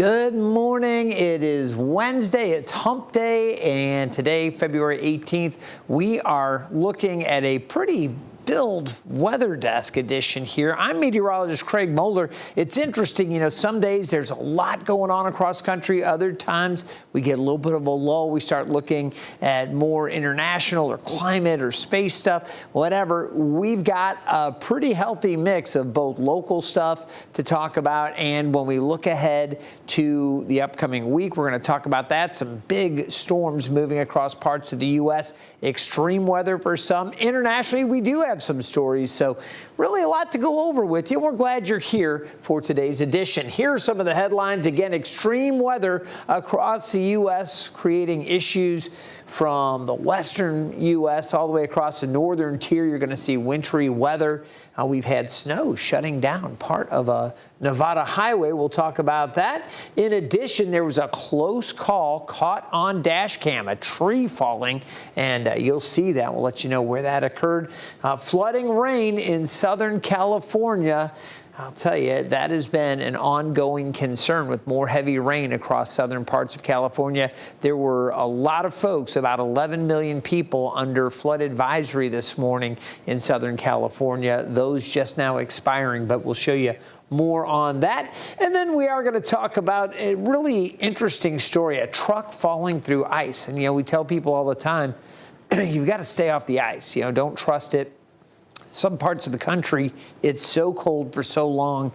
Good morning. It is Wednesday. It's hump day. And today, February 18th, we are looking at a pretty filled weather desk edition here. I'm meteorologist Craig Moeller. It's interesting, some days there's a lot going on across country. Other times we get a little bit of a lull. We start looking at more international or climate or space stuff, whatever. We've got a pretty healthy mix of both local stuff to talk about. And when we look ahead to the upcoming week, we're going to talk about that. Some big storms moving across parts of the U.S. Extreme weather for some. Internationally, we do have some stories, so really a lot to go over with you. We're glad you're here for today's edition. Here are some of the headlines. Again, extreme weather across the U.S. creating issues from the western U.S. all the way across the northern tier. You're going to see wintry weather. We've had snow shutting down part of a Nevada highway. We'll talk about that. In addition, there was a close call caught on dash cam, a tree falling, and you'll see that. We'll let you know where that occurred. Flooding rain in Southern California. I'll tell you, that has been an ongoing concern with more heavy rain across southern parts of California. There were a lot of folks, about 11 million people under flood advisory this morning in Southern California. Those just now expiring, but we'll show you more on that. And then we are going to talk about a really interesting story, a truck falling through ice. And, we tell people all the time, you've got to stay off the ice. Don't trust it. Some parts of the country, it's so cold for so long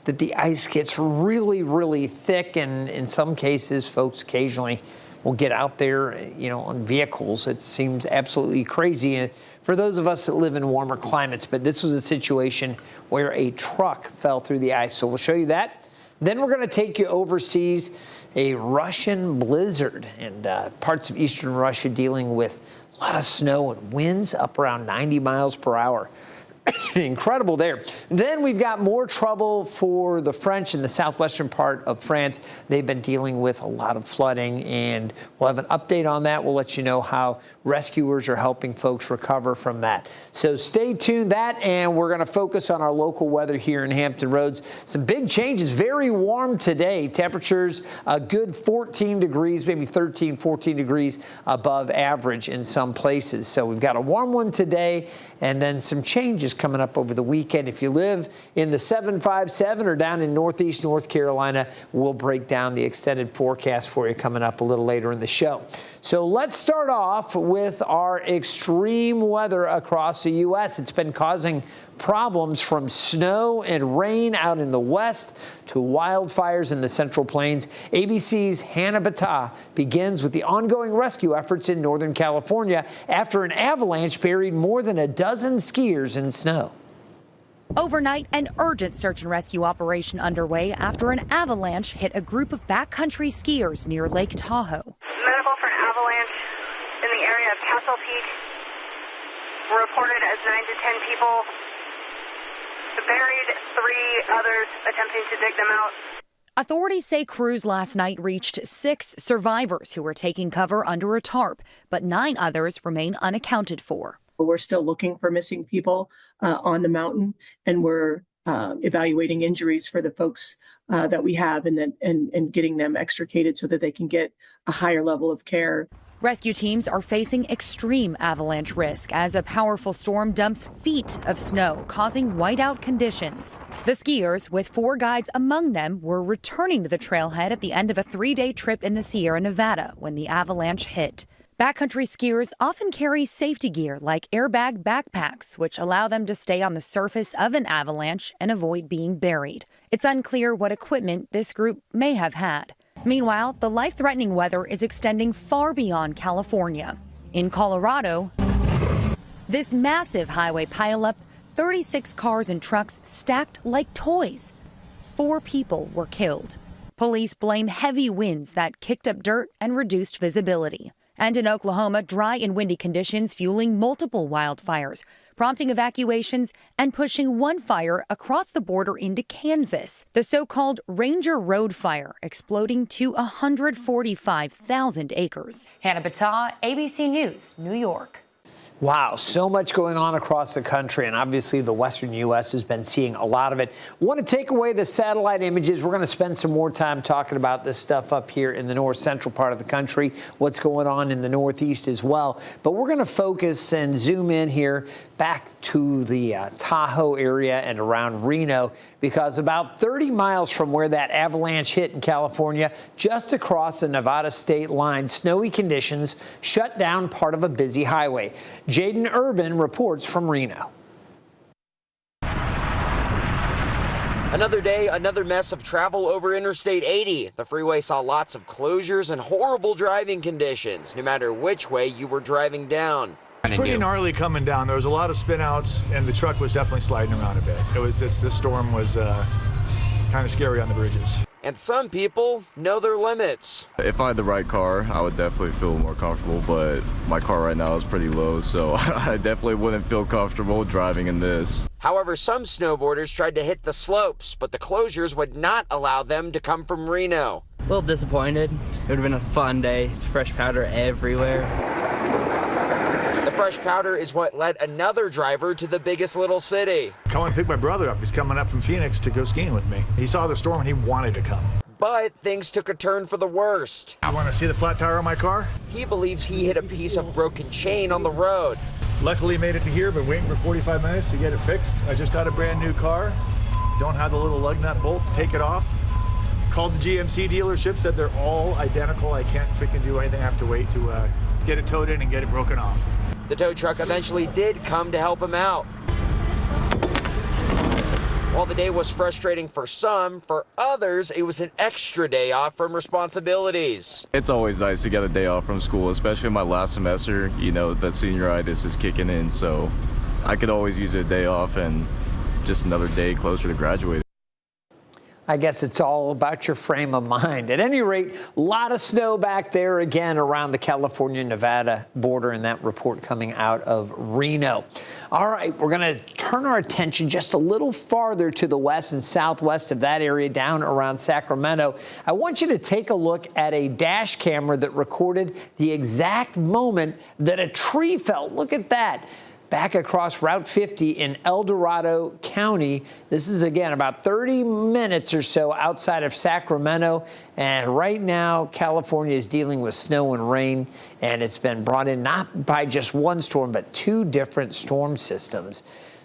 that the ice gets really, really thick. And in some cases, folks occasionally will get out there, on vehicles. It seems absolutely crazy for those of us that live in warmer climates. But this was a situation where a truck fell through the ice. So we'll show you that. Then we're going to take you overseas, a Russian blizzard, and parts of eastern Russia dealing with a lot of snow and winds up around 90 miles per hour. Incredible there. Then we've got more trouble for the French in the southwestern part of France. They've been dealing with a lot of flooding, and we'll have an update on that. We'll let you know how rescuers are helping folks recover from that. So stay tuned, and we're going to focus on our local weather here in Hampton Roads. Some big changes, very warm today. Temperatures a good 14 degrees, maybe 13, 14 degrees above average in some places. So we've got a warm one today, and then some changes coming up over the weekend. If you live in the 757 or down in northeast North Carolina, we'll break down the extended forecast for you coming up a little later in the show. So let's start off with our extreme weather across the U.S. It's been causing problems from snow and rain out in the west to wildfires in the Central Plains. ABC's Hannah Battah begins with the ongoing rescue efforts in Northern California after an avalanche buried more than a dozen skiers in snow. Overnight, an urgent search and rescue operation underway after an avalanche hit a group of backcountry skiers near Lake Tahoe. Medical for an avalanche in the area of Castle Peak, reported as 9 to 10 people buried, 3 others attempting to dig them out. Authorities say crews last night reached 6 survivors who were taking cover under a tarp, but 9 others remain unaccounted for. We're still looking for missing people on the mountain, and we're evaluating injuries for the folks that we have and getting them extricated so that they can get a higher level of care. Rescue teams are facing extreme avalanche risk as a powerful storm dumps feet of snow, causing whiteout conditions. The skiers, with 4 guides among them, were returning to the trailhead at the end of a 3-day trip in the Sierra Nevada when the avalanche hit. Backcountry skiers often carry safety gear like airbag backpacks, which allow them to stay on the surface of an avalanche and avoid being buried. It's unclear what equipment this group may have had. Meanwhile, the life-threatening weather is extending far beyond California. In Colorado, this massive highway pileup, 36 cars and trucks stacked like toys. 4 people were killed. Police blame heavy winds that kicked up dirt and reduced visibility. And in Oklahoma, dry and windy conditions fueling multiple wildfires, prompting evacuations and pushing one fire across the border into Kansas. The so-called Ranger Road fire exploding to 145,000 acres. Hannah Battah, ABC News, New York. Wow, so much going on across the country, and obviously the western U.S. has been seeing a lot of it. Want to take away the satellite images. We're going to spend some more time talking about this stuff up here in the north central part of the country, what's going on in the northeast as well. But we're going to focus and zoom in here back to the Tahoe area and around Reno, because about 30 miles from where that avalanche hit in California, just across the Nevada state line, snowy conditions shut down part of a busy highway. Jaden Urban reports from Reno. Another day, another mess of travel over Interstate 80. The freeway saw lots of closures and horrible driving conditions, no matter which way you were driving down. It's pretty gnarly coming down. There was a lot of spin outs, and the truck was definitely sliding around a bit. It was this storm was kind of scary on the bridges. And some people know their limits. If I had the right car, I would definitely feel more comfortable, but my car right now is pretty low, so I definitely wouldn't feel comfortable driving in this. However, some snowboarders tried to hit the slopes, but the closures would not allow them to come from Reno. A little disappointed. It would have been a fun day. Fresh powder everywhere. The fresh powder is what led another driver to the biggest little city. Come and pick my brother up. He's coming up from Phoenix to go skiing with me. He saw the storm and he wanted to come. But things took a turn for the worst. You want to see the flat tire on my car? He believes he hit a piece of broken chain on the road. Luckily made it to here, but waiting for 45 minutes to get it fixed. I just got a brand new car. Don't have the little lug nut bolt to take it off. Called the GMC dealership, said they're all identical. I can't freaking do anything. I have to wait to get it towed in and get it broken off. The tow truck eventually did come to help him out. While the day was frustrating for some, for others, it was an extra day off from responsibilities. It's always nice to get a day off from school, especially my last semester. You know, the senioritis is kicking in, so I could always use a day off and just another day closer to graduating. I guess it's all about your frame of mind. At any rate, a lot of snow back there again around the California-Nevada border, and that report coming out of Reno. All right, we're going to turn our attention just a little farther to the west and southwest of that area, down around Sacramento. I want you to take a look at a dash camera that recorded the exact moment that a tree fell. Look at that. Back across Route 50 in El Dorado County. This is, again, about 30 minutes or so outside of Sacramento. And right now, California is dealing with snow and rain, and it's been brought in not by just one storm, but two different storm systems.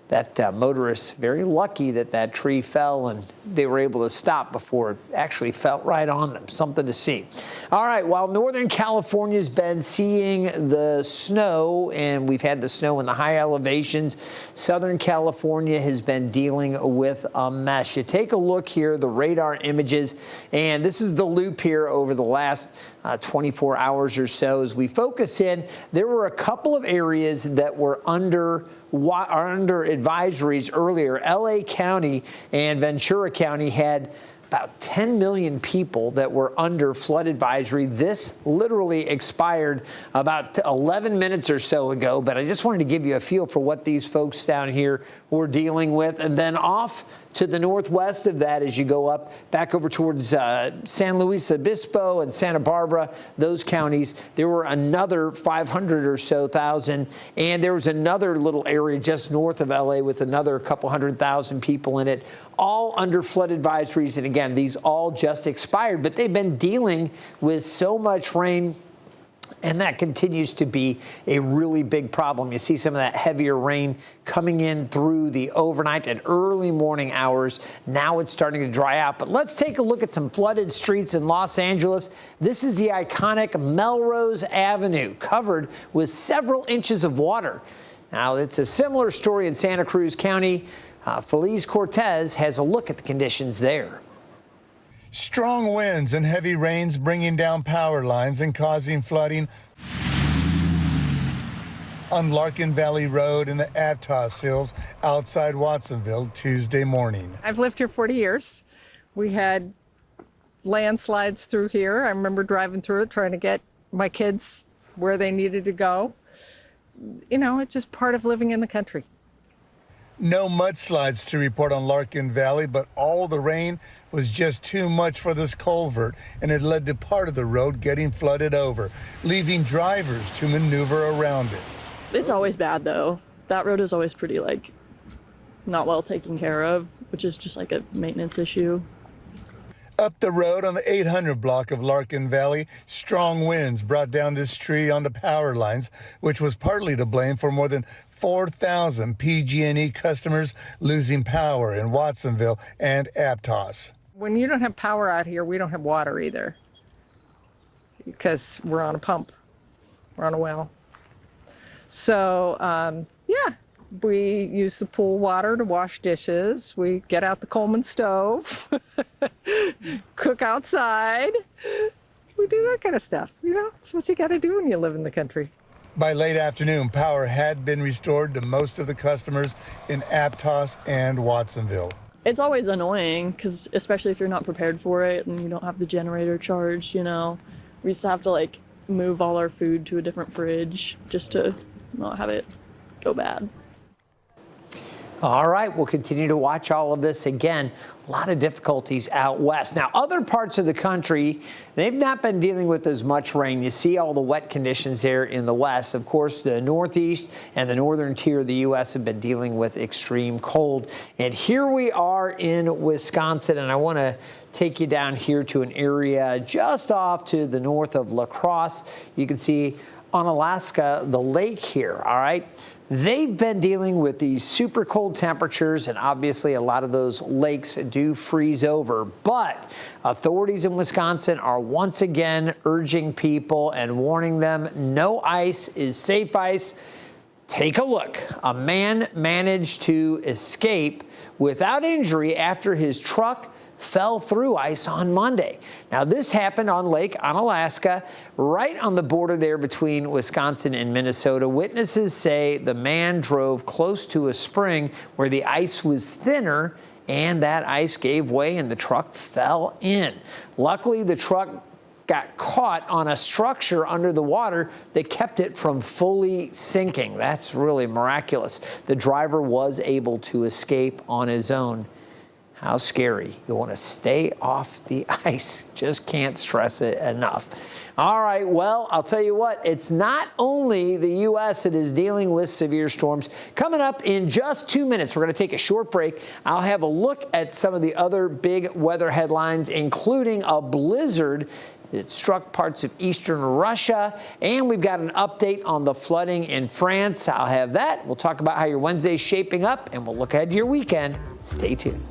That motorist, very lucky that that tree fell and they were able to stop before it actually fell right on them. Something to see. All right, while Northern California's been seeing the snow, and we've had the snow in the high elevations, Southern California has been dealing with a mess. You take a look here, the radar images, and this is the loop here over the last 24 hours or so. As we focus in, there were a couple of areas that were under advisories earlier. LA County and Ventura County had about 10 million people that were under flood advisory. This literally expired about 11 minutes or so ago, but I just wanted to give you a feel for what these folks down here were dealing with. And then off to the northwest of that, as you go up back over towards San Luis Obispo and Santa Barbara, those counties, there were another 500 or so thousand. And there was another little area just north of LA with another couple 100,000 people in it, all under flood advisories. And again, these all just expired, but they've been dealing with so much rain, and that continues to be a really big problem. You see some of that heavier rain coming in through the overnight and early morning hours. Now it's starting to dry out. But let's take a look at some flooded streets in Los Angeles. This is the iconic Melrose Avenue, covered with several inches of water. Now, it's a similar story in Santa Cruz County. Feliz Cortez has a look at the conditions there. Strong winds and heavy rains bringing down power lines and causing flooding on Larkin Valley Road in the Aptos Hills outside Watsonville Tuesday morning. I've lived here 40 years. We had landslides through here. I remember driving through it, trying to get my kids where they needed to go. You know, it's just part of living in the country. No mudslides to report on Larkin Valley, but all the rain was just too much for this culvert, and it led to part of the road getting flooded over, leaving drivers to maneuver around it. It's always bad though. That road is always pretty like not well taken care of, which is just like a maintenance issue. Up the road on the 800 block of Larkin Valley, strong winds brought down this tree on the power lines, which was partly to blame for more than 4,000 PG&E customers losing power in Watsonville and Aptos. When you don't have power out here, we don't have water either, because we're on a pump, we're on a well. So, yeah, we use the pool water to wash dishes. We get out the Coleman stove, cook outside. We do that kind of stuff. You know, it's what you got to do when you live in the country. By late afternoon, power had been restored to most of the customers in Aptos and Watsonville. It's always annoying because especially if you're not prepared for it and you don't have the generator charged, you know. We used to have to like move all our food to a different fridge just to not have it go bad. All right, we'll continue to watch all of this. Again, a lot of difficulties out west. Now, other parts of the country, they've not been dealing with as much rain. You see all the wet conditions there in the west. Of course, the northeast and the northern tier of the U.S. have been dealing with extreme cold. And here we are in Wisconsin, and I want to take you down here to an area just off to the north of La Crosse. You can see on Alaska, the lake here, all right? They've been dealing with these super cold temperatures, and obviously a lot of those lakes do freeze over. But authorities in Wisconsin are once again urging people and warning them no ice is safe ice. Take a look. A man managed to escape without injury after his truck fell through ice on Monday. Now, this happened on Lake Onalaska, right on the border there between Wisconsin and Minnesota. Witnesses say the man drove close to a spring where the ice was thinner, and that ice gave way and the truck fell in. Luckily, the truck got caught on a structure under the water that kept it from fully sinking. That's really miraculous. The driver was able to escape on his own. How scary. You want to stay off the ice. Just can't stress it enough. All right, well, I'll tell you what, it's not only the U.S. that is dealing with severe storms. Coming up in just 2 minutes, we're going to take a short break. I'll have a look at some of the other big weather headlines, including a blizzard that struck parts of eastern Russia. And we've got an update on the flooding in France. I'll have that. We'll talk about how your Wednesday's shaping up, and we'll look ahead to your weekend. Stay tuned.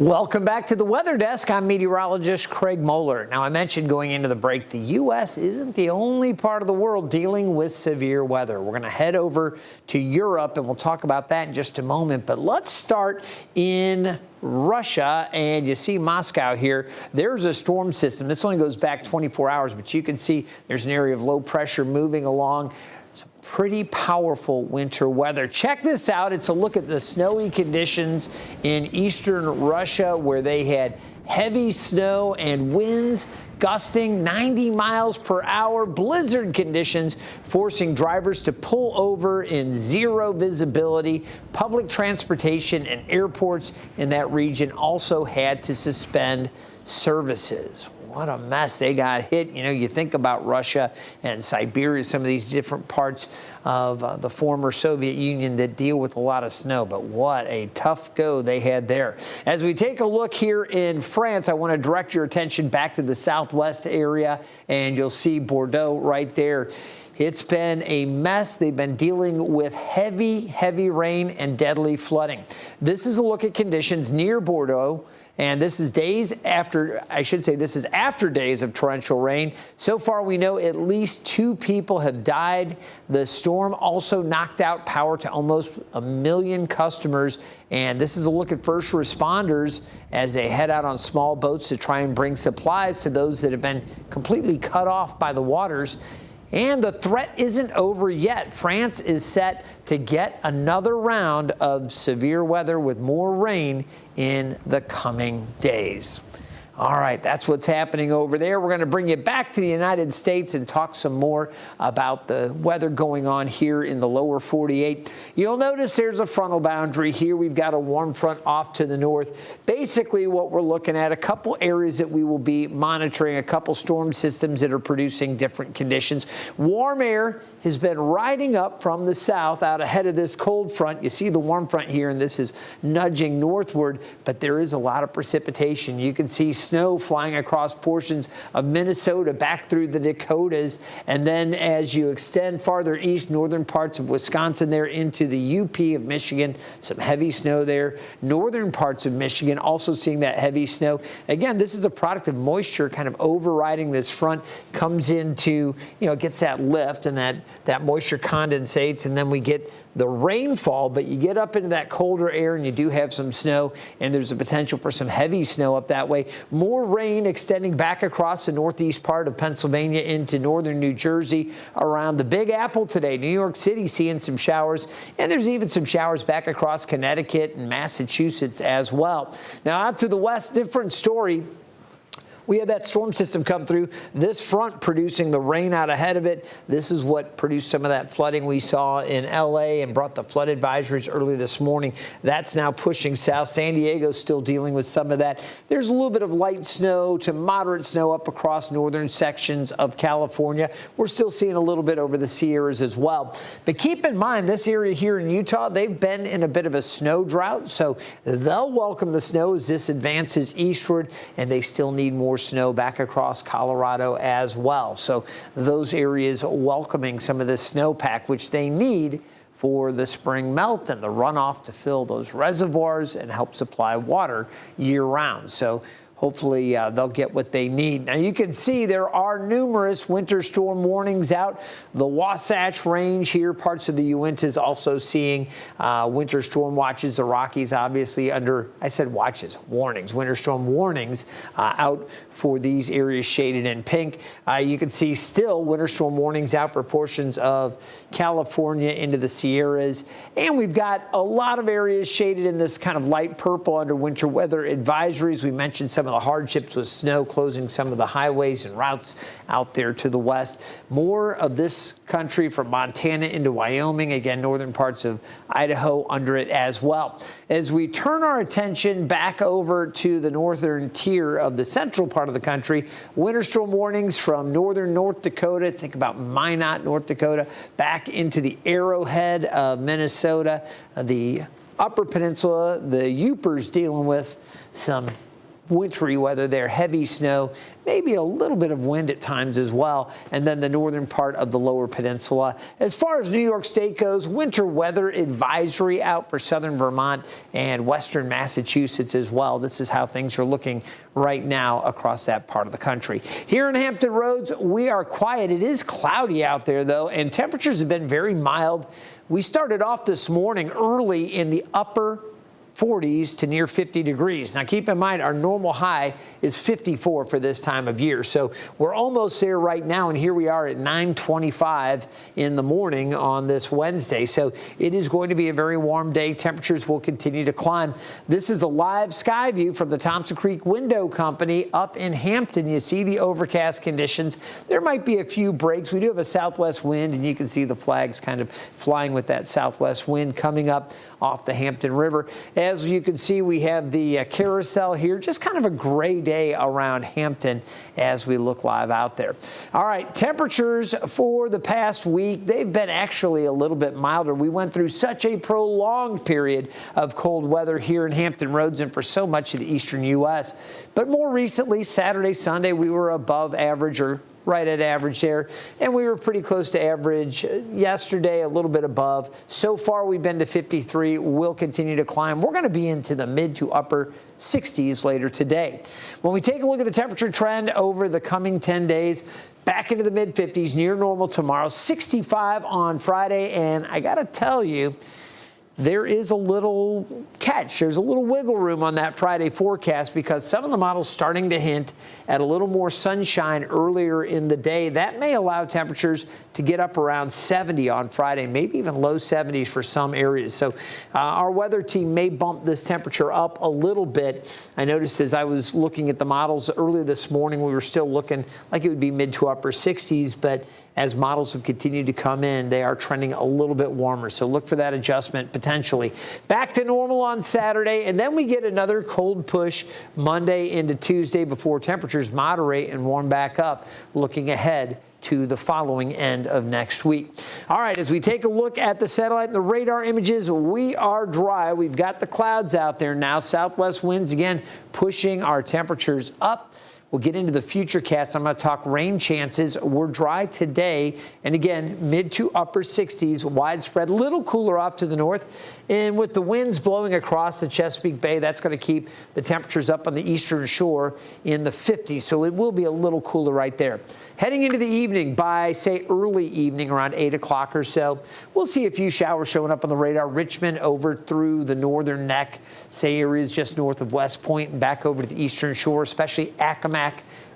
Welcome back to the Weather Desk. I'm meteorologist Craig Moeller. Now, I mentioned going into the break, the U.S. isn't the only part of the world dealing with severe weather. We're going to head over to Europe, and we'll talk about that in just a moment. But let's start in Russia, and you see Moscow here. There's a storm system. This only goes back 24 hours, but you can see there's an area of low pressure moving along. Pretty powerful winter weather. Check this out. It's a look at the snowy conditions in eastern Russia, where they had heavy snow and winds gusting 90 miles per hour, blizzard conditions forcing drivers to pull over in zero visibility. Public transportation and airports in that region also had to suspend services. What a mess they got hit. You know, you think about Russia and Siberia, some of these different parts of the former Soviet Union that deal with a lot of snow, but what a tough go they had there. As we take a look here in France, I want to direct your attention back to the southwest area, and you'll see Bordeaux right there. It's been a mess. They've been dealing with heavy rain and deadly flooding. This is a look at conditions near Bordeaux. And this is days after, I should say, this is after days of torrential rain. So far, we know at least 2 people have died. The storm also knocked out power to almost 1 million customers. And this is a look at first responders as they head out on small boats to try and bring supplies to those that have been completely cut off by the waters. And the threat isn't over yet. France is set to get another round of severe weather with more rain in the coming days. All right, that's what's happening over there. We're going to bring you back to the United States and talk some more about the weather going on here in the lower 48. You'll notice there's a frontal boundary here. We've got a warm front off to the north. Basically, what we're looking at, a couple areas that we will be monitoring, a couple storm systems that are producing different conditions. Warm air has been riding up from the south out ahead of this cold front. You see the warm front here, and this is nudging northward, but there is a lot of precipitation. You can see snow flying across portions of Minnesota back through the Dakotas, and then as you extend farther east, northern parts of Wisconsin there into the UP of Michigan, some heavy snow there. Northern parts of Michigan also seeing that heavy snow. Again, this is a product of moisture kind of overriding this front, comes into, gets that lift, and that moisture condensates, and then we get the rainfall, but you get up into that colder air and you do have some snow, and there's a potential for some heavy snow up that way. More rain extending back across the northeast part of Pennsylvania into northern New Jersey around the Big Apple today. New York City seeing some showers, and there's even some showers back across Connecticut and Massachusetts as well. Now out to the west, different story. We had that storm system come through, this front producing the rain out ahead of it. This is what produced some of that flooding we saw in L.A. and brought the flood advisories early this morning. That's now pushing south. San Diego's still dealing with some of that. There's a little bit of light snow to moderate snow up across northern sections of California. We're still seeing a little bit over the Sierras as well. But keep in mind, this area here in Utah, they've been in a bit of a snow drought, so they'll welcome the snow as this advances eastward, and they still need more snow back across Colorado as well. So those areas welcoming some of this snowpack, which they need for the spring melt and the runoff to fill those reservoirs and help supply water year round. So hopefully they'll get what they need. Now you can see there are numerous winter storm warnings out. The Wasatch Range here, parts of the Uintas also seeing winter storm watches. The Rockies obviously under, I said watches, warnings, winter storm warnings out for these areas shaded in pink. You can see still winter storm warnings out for portions of California into the Sierras. And we've got a lot of areas shaded in this kind of light purple under winter weather advisories. We mentioned some of the hardships with snow closing some of the highways and routes out there to the west. More of this country from Montana into Wyoming, again, northern parts of Idaho under it as well. As we turn our attention back over to the northern tier of the central part of the country, winter storm warnings from northern North Dakota, think about Minot, North Dakota, back into the Arrowhead of Minnesota, the Upper Peninsula, the Yoopers dealing with some wintry weather there, heavy snow, maybe a little bit of wind at times as well, and then the northern part of the lower peninsula. As far as New York State goes, winter weather advisory out for southern Vermont and western Massachusetts as well. This is how things are looking right now across that part of the country. Here in Hampton Roads, we are quiet. It is cloudy out there, though, and temperatures have been very mild. We started off this morning early in the upper 40s to near 50 degrees. Now, keep in mind, our normal high is 54 for this time of year. So we're almost there right now, and here we are at 9:25 in the morning on this Wednesday. So it is going to be a very warm day. Temperatures will continue to climb. This is a live sky view from the Thompson Creek Window Company up in Hampton. You see the overcast conditions. There might be a few breaks. We do have a southwest wind, and you can see the flags kind of flying with that southwest wind coming up off the Hampton River. As you can see, we have the carousel here, just kind of a gray day around Hampton as we look live out there. All right, temperatures for the past week, they've been actually a little bit milder. We went through such a prolonged period of cold weather here in Hampton Roads and for so much of the eastern U.S. But more recently, Saturday, Sunday, we were above average or right at average there, and we were pretty close to average yesterday, a little bit above. So far, we've been to 53. We'll continue to climb. We're going to be into the mid to upper 60s later today. When we take a look at the temperature trend over the coming 10 days, back into the mid 50s, near normal tomorrow, 65 on Friday, and I got to tell you, there is a little catch. There's a little wiggle room on that Friday forecast because some of the models starting to hint at a little more sunshine earlier in the day. That may allow temperatures to get up around 70 on Friday, maybe even low 70s for some areas. So our weather team may bump this temperature up a little bit. I noticed as I was looking at the models earlier this morning, we were still looking like it would be mid to upper 60s, but as models have continued to come in, they are trending a little bit warmer. So look for that adjustment potentially. Back to normal on Saturday, and then we get another cold push Monday into Tuesday before temperatures moderate and warm back up, looking ahead to the following end of next week. All right, as we take a look at the satellite and the radar images, we are dry. We've got the clouds out there now. Southwest winds, again, pushing our temperatures up. We'll get into the future cast. I'm going to talk rain chances. We're dry today. And again, mid to upper 60s, widespread, a little cooler off to the north. And with the winds blowing across the Chesapeake Bay, that's going to keep the temperatures up on the eastern shore in the 50s. So it will be a little cooler right there. Heading into the evening, by, say, early evening, around 8 o'clock or so, we'll see a few showers showing up on the radar. Richmond over through the northern neck, say areas just north of West Point and back over to the eastern shore, especially Accomack.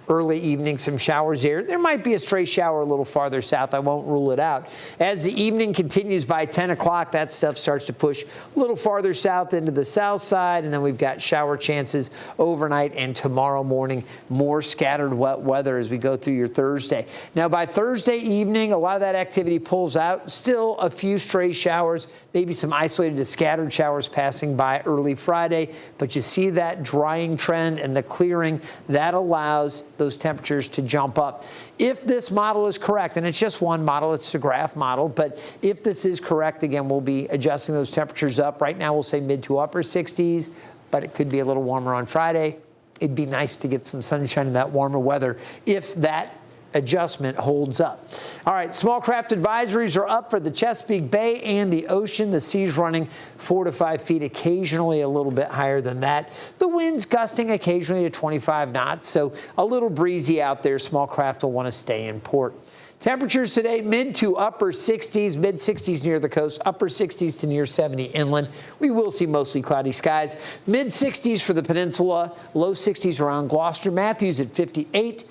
Early evening, some showers there. There might be a stray shower a little farther south. I won't rule it out. As the evening continues by 10 o'clock, that stuff starts to push a little farther south into the south side, and then we've got shower chances overnight and tomorrow morning. More scattered wet weather as we go through your Thursday. Now, by Thursday evening, a lot of that activity pulls out. Still a few stray showers, maybe some isolated to scattered showers passing by early Friday, but you see that drying trend and the clearing that allows those temperatures to jump up. If this model is correct, and it's just one model, it's a graph model, but if this is correct, again, we'll be adjusting those temperatures up. Right now, we'll say mid to upper 60s, but it could be a little warmer on Friday. It'd be nice to get some sunshine in that warmer weather if that adjustment holds up. All right, small craft advisories are up for the Chesapeake Bay and the ocean. The sea's running 4 to 5 feet, occasionally a little bit higher than that. The wind's gusting occasionally to 25 knots, so a little breezy out there. Small craft will want to stay in port. Temperatures today, mid to upper 60s, mid 60s near the coast, upper 60s to near 70 inland. We will see mostly cloudy skies. Mid 60s for the peninsula, low 60s around Gloucester. Matthews at 58.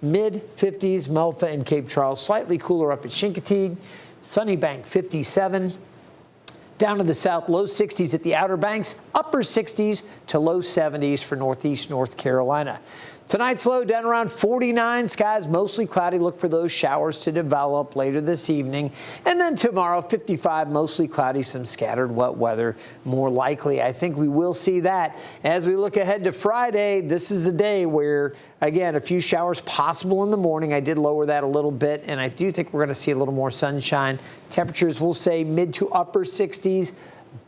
Mid-50s, Melfa and Cape Charles. Slightly cooler up at Chincoteague. Sunnybank, 57. Down to the south, low 60s at the Outer Banks. Upper 60s to low 70s for northeast North Carolina. Tonight's low down around 49. Skies mostly cloudy. Look for those showers to develop later this evening. And then tomorrow, 55, mostly cloudy, some scattered wet weather more likely. I think we will see that. As we look ahead to Friday, this is the day where, again, a few showers possible in the morning. I did lower that a little bit, and I do think we're going to see a little more sunshine. Temperatures, we'll say mid to upper 60s.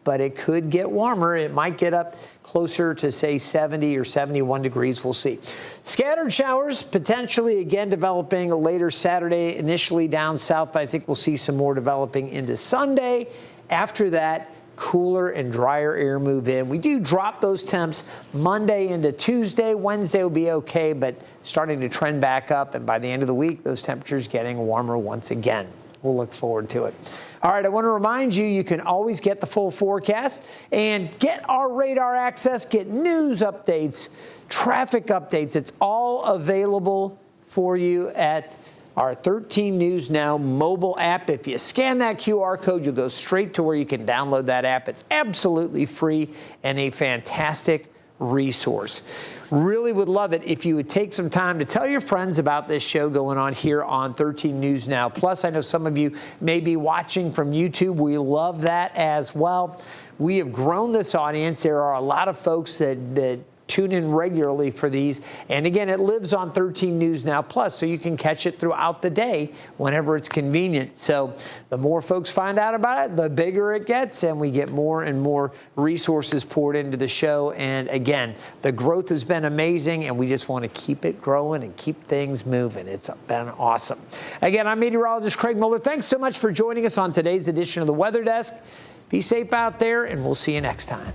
but it could get warmer. It might get up closer to, say, 70 or 71 degrees. We'll see. Scattered showers potentially again developing later Saturday, initially down south, but I think we'll see some more developing into Sunday. After that, cooler and drier air move in. We do drop those temps Monday into Tuesday. Wednesday will be okay, but starting to trend back up. And by the end of the week, those temperatures getting warmer once again. We'll look forward to it. All right, I want to remind you, you can always get the full forecast and get our radar access, get news updates, traffic updates. It's all available for you at our 13 News Now mobile app. If you scan that QR code, you'll go straight to where you can download that app. It's absolutely free and a fantastic resource. Really would love it if you would take some time to tell your friends about this show going on here on 13 News Now. Plus, I know some of you may be watching from YouTube. We love that as well. We have grown this audience. There are a lot of folks that tune in regularly for these. And again, it lives on 13 News Now Plus, so you can catch it throughout the day whenever it's convenient. So the more folks find out about it, the bigger it gets, and we get more and more resources poured into the show. And again, the growth has been amazing, and we just want to keep it growing and keep things moving. It's been awesome. Again, I'm meteorologist Craig Moeller. Thanks so much for joining us on today's edition of the Weather Desk. Be safe out there, and we'll see you next time.